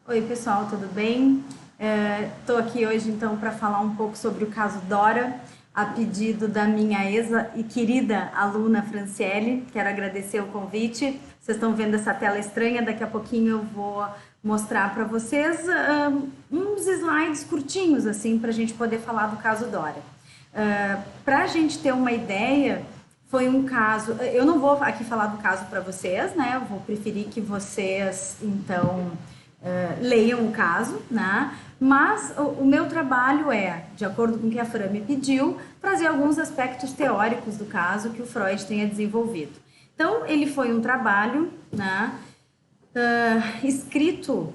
Oi, pessoal, tudo bem? Estou aqui hoje então para falar um pouco sobre o caso Dora, a pedido da minha e querida aluna Franciele. Quero agradecer o convite. Vocês estão vendo essa tela estranha, daqui a pouquinho eu vou mostrar para vocês uns slides curtinhos assim para a gente poder falar do caso Dora. Para a gente ter uma ideia, foi um caso. Eu não vou aqui falar do caso para vocês, né? Eu vou preferir que vocês então leiam o caso, né? Mas o meu trabalho é, de acordo com o que a Fran me pediu, trazer alguns aspectos teóricos do caso que o Freud tenha desenvolvido. Então, ele foi um trabalho, né, escrito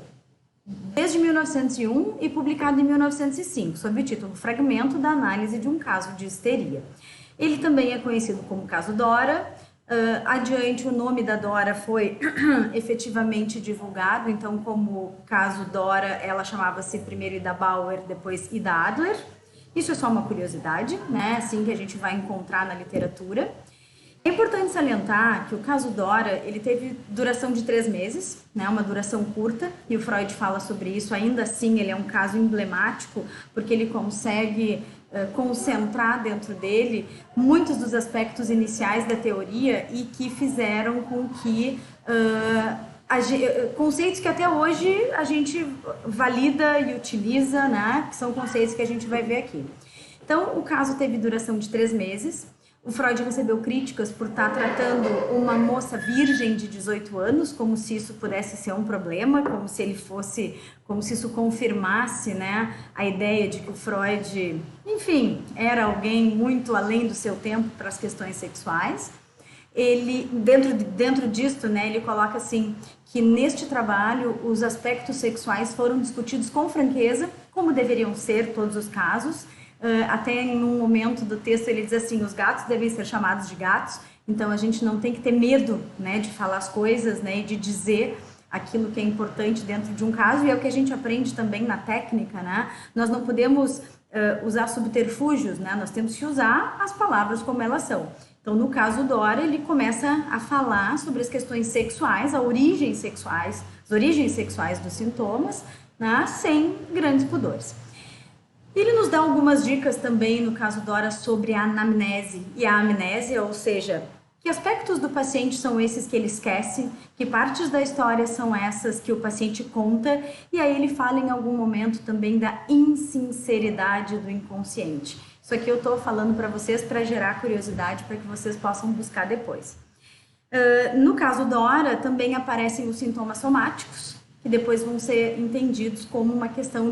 desde 1901 e publicado em 1905, sob o título Fragmento da Análise de um Caso de Histeria. Ele também é conhecido como Caso Dora. Adiante, o nome da Dora foi efetivamente divulgado, então, como caso Dora, ela chamava-se primeiro Ida Bauer, depois Ida Adler. Isso é só uma curiosidade, né? Assim que a gente vai encontrar na literatura. É importante salientar que o caso Dora, ele teve duração de 3 meses, né? Uma duração curta, e o Freud fala sobre isso. Ainda assim, ele é um caso emblemático, porque ele consegue concentrar dentro dele muitos dos aspectos iniciais da teoria e que fizeram com que conceitos que até hoje a gente valida e utiliza, né? Que são conceitos que a gente vai ver aqui. Então, o caso teve duração de 3 meses. O Freud recebeu críticas por estar tratando uma moça virgem de 18 anos, como se isso pudesse ser um problema, como se isso confirmasse, né, a ideia de que o Freud, enfim, era alguém muito além do seu tempo para as questões sexuais. Ele, dentro disto, né, ele coloca assim, que neste trabalho os aspectos sexuais foram discutidos com franqueza, como deveriam ser todos os casos. Até em um momento do texto ele diz assim, os gatos devem ser chamados de gatos, então a gente não tem que ter medo, né, de falar as coisas, né, e de dizer aquilo que é importante dentro de um caso, e é o que a gente aprende também na técnica, né? Nós não podemos usar subterfúgios, né? Nós temos que usar as palavras como elas são. Então, no caso Dora, ele começa a falar sobre as questões sexuais, as origens sexuais dos sintomas, né, sem grandes pudores. Ele nos dá algumas dicas também, no caso Dora, sobre a anamnese e a amnésia, ou seja, que aspectos do paciente são esses que ele esquece, que partes da história são essas que o paciente conta, e aí ele fala em algum momento também da insinceridade do inconsciente. Isso aqui eu estou falando para vocês para gerar curiosidade, para que vocês possam buscar depois. No caso Dora, também aparecem os sintomas somáticos, que depois vão ser entendidos como uma questão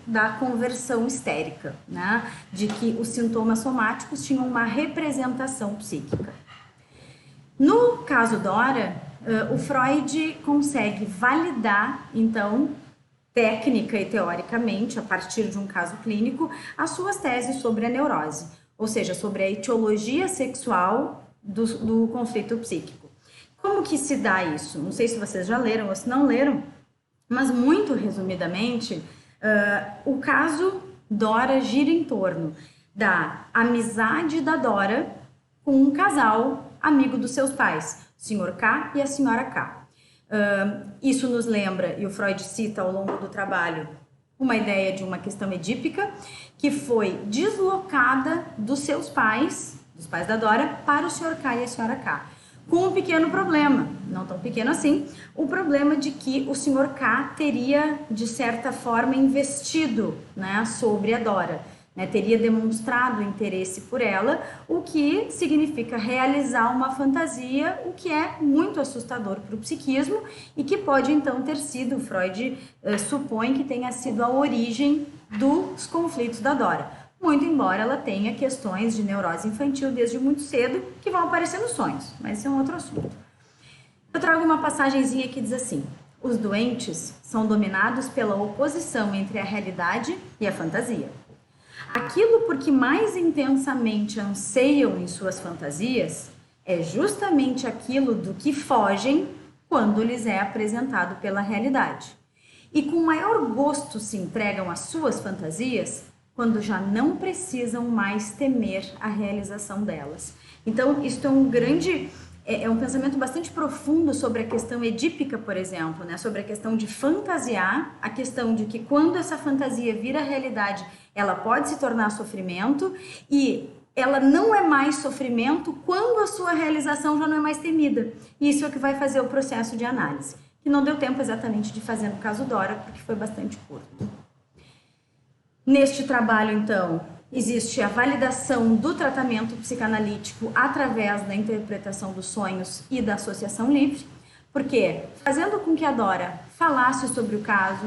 da conversão histérica, né? De que os sintomas somáticos tinham uma representação psíquica. No caso Dora, o Freud consegue validar, então, técnica e teoricamente, a partir de um caso clínico, as suas teses sobre a neurose, ou seja, sobre a etiologia sexual do conflito psíquico. Como que se dá isso? Não sei se vocês já leram ou se não leram, mas muito resumidamente, o caso Dora gira em torno da amizade da Dora com um casal amigo dos seus pais, o Sr. K e a Sra. K. Isso nos lembra, e o Freud cita ao longo do trabalho, uma ideia de uma questão edípica que foi deslocada dos seus pais, dos pais da Dora, para o Sr. K e a Sra. K. Com um pequeno problema, não tão pequeno assim, o problema de que o Sr. K teria, de certa forma, investido, né, sobre a Dora, né, teria demonstrado interesse por ela, o que significa realizar uma fantasia, o que é muito assustador para o psiquismo e que pode então ter sido, Freud supõe que tenha sido a origem dos conflitos da Dora. Muito embora ela tenha questões de neurose infantil desde muito cedo, que vão aparecer nos sonhos, mas isso é um outro assunto. Eu trago uma passagenzinha que diz assim, os doentes são dominados pela oposição entre a realidade e a fantasia. Aquilo por que mais intensamente anseiam em suas fantasias é justamente aquilo do que fogem quando lhes é apresentado pela realidade. E com maior gosto se entregam às suas fantasias quando já não precisam mais temer a realização delas. Então, isto é um grande é um pensamento bastante profundo sobre a questão edípica, por exemplo, né? Sobre a questão de fantasiar, a questão de que quando essa fantasia vira realidade, ela pode se tornar sofrimento e ela não é mais sofrimento quando a sua realização já não é mais temida. Isso é o que vai fazer o processo de análise, que não deu tempo exatamente de fazer no caso Dora, porque foi bastante curto. Neste trabalho, então, existe a validação do tratamento psicanalítico através da interpretação dos sonhos e da associação livre, porque fazendo com que a Dora falasse sobre o caso,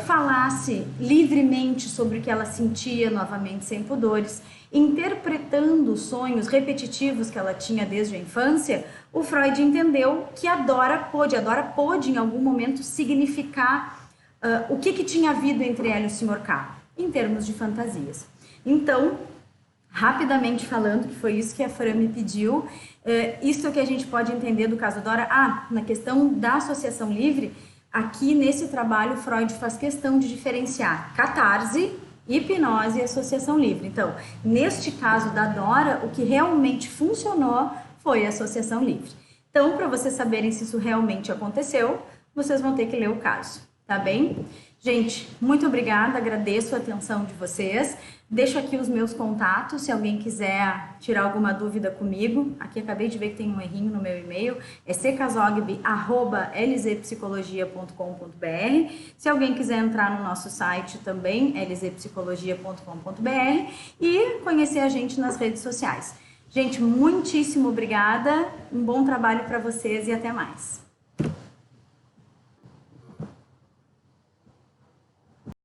falasse livremente sobre o que ela sentia, novamente sem pudores, interpretando os sonhos repetitivos que ela tinha desde a infância, o Freud entendeu que a Dora pôde em algum momento significar o que tinha havido entre ela e o Sr. K, em termos de fantasias. Então, rapidamente falando, que foi isso que a Fran me pediu, isso que a gente pode entender do caso Dora. Na questão da associação livre, aqui nesse trabalho Freud faz questão de diferenciar catarse, hipnose e associação livre. Então, neste caso da Dora, o que realmente funcionou foi a associação livre. Então, para vocês saberem se isso realmente aconteceu, vocês vão ter que ler o caso, tá bem? Gente, muito obrigada, agradeço a atenção de vocês. Deixo aqui os meus contatos, se alguém quiser tirar alguma dúvida comigo. Aqui acabei de ver que tem um errinho no meu e-mail, é ckzogby@lzpsicologia.com.br. Se alguém quiser entrar no nosso site também, lzpsicologia.com.br, e conhecer a gente nas redes sociais. Gente, muitíssimo obrigada, um bom trabalho para vocês e até mais.